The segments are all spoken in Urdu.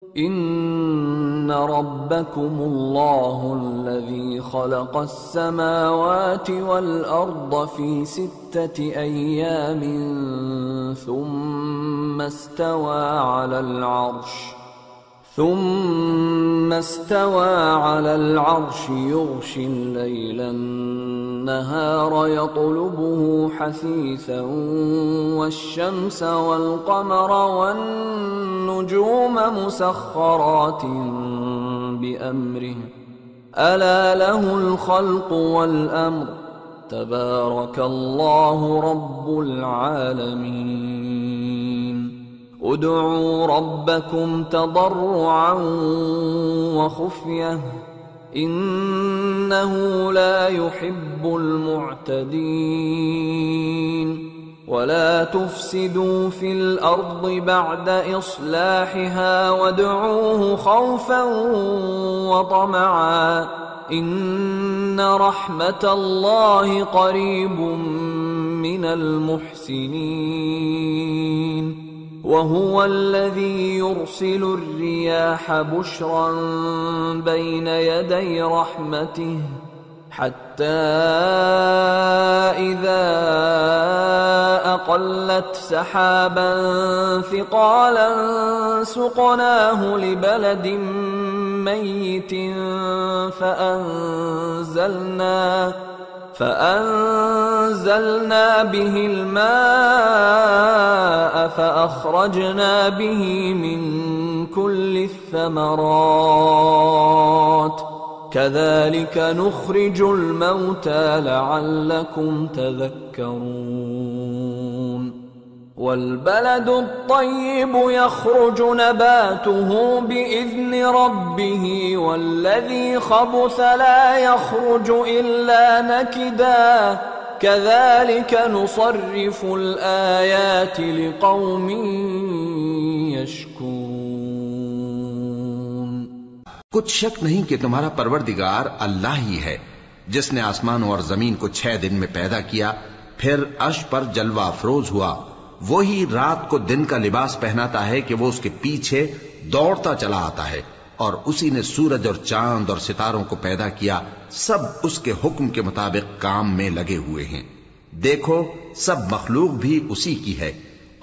إن ربكم الله الذي خلق السماوات والأرض في 6 أيام ثم استوى على العرش يغشي الليل النهار يطلبه حثيثا والشمس والقمر والنجوم مسخرات بأمره ألا له الخلق والأمر تبارك الله رب العالمين ادعوا ربكم تضرعا وخفية إنه لا يحب المعتدين ولا تفسدوا في الأرض بعد إصلاحها وادعوه خوفا وطمعا إن رحمة الله قريب من المحسنين وهو الذي يرسل الرياح بشرا بين يدي رحمته حتى إذا أقلت سحابا ثقالا سقناه لبلد ميت فأنزلنا به الماء فأخرجنا به من كل الثمرات كذلك نخرج الموتى لعلكم تذكرون والبلد الطيب يخرج نباته بإذن ربه والذي خبث لا يخرج إلا نكدا كذلك نصرف الآيات لقوم يشكرون۔ کچھ شک نہیں کہ تمہارا پروردگار اللہ ہی ہے جس نے آسمانوں اور زمین کو 6 دن میں پیدا کیا، پھر عرش پر جلوہ افروز ہوا۔ وہی رات کو دن کا لباس پہناتا ہے کہ وہ اس کے پیچھے دوڑتا چلا آتا ہے، اور اسی نے سورج اور چاند اور ستاروں کو پیدا کیا، سب اس کے حکم کے مطابق کام میں لگے ہوئے ہیں۔ دیکھو سب مخلوق بھی اسی کی ہے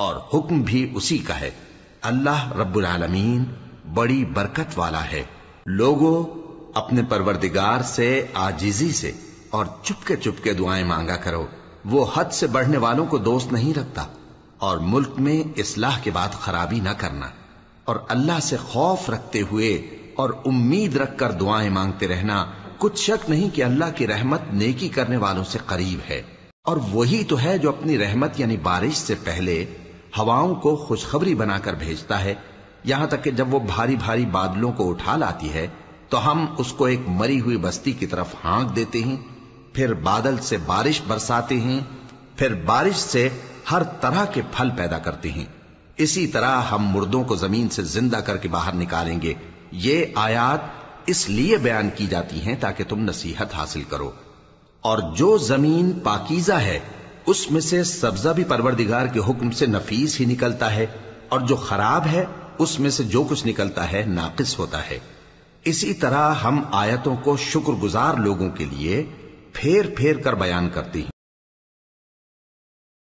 اور حکم بھی اسی کا ہے۔ اللہ رب العالمین بڑی برکت والا ہے۔ لوگوں اپنے پروردگار سے عاجزی سے اور چپکے دعائیں مانگا کرو، وہ حد سے بڑھنے والوں کو دوست نہیں رکھتا، اور ملک میں اصلاح کے بعد خرابی نہ کرنا، اور اللہ سے خوف رکھتے ہوئے اور امید رکھ کر دعائیں مانگتے رہنا۔ کچھ شک نہیں کہ اللہ کی رحمت نیکی کرنے والوں سے قریب ہے، اور وہی تو ہے جو اپنی رحمت یعنی بارش سے پہلے ہواؤں کو خوشخبری بنا کر بھیجتا ہے، یہاں تک کہ جب وہ بھاری بھاری بادلوں کو اٹھا لاتی ہے تو ہم اس کو ایک مری ہوئی بستی کی طرف ہانک دیتے ہیں، پھر بادل سے بارش برساتے ہیں، پھر بارش سے ہر طرح کے پھل پیدا کرتے ہیں۔ اسی طرح ہم مردوں کو زمین سے زندہ کر کے باہر نکالیں گے۔ یہ آیات اس لیے بیان کی جاتی ہیں تاکہ تم نصیحت حاصل کرو۔ اور جو زمین پاکیزہ ہے اس میں سے سبزہ بھی پروردگار کے حکم سے نفیس ہی نکلتا ہے، اور جو خراب ہے اس میں سے جو کچھ نکلتا ہے ناقص ہوتا ہے۔ اسی طرح ہم آیتوں کو شکر گزار لوگوں کے لیے پھیر پھیر کر بیان کرتے ہیں۔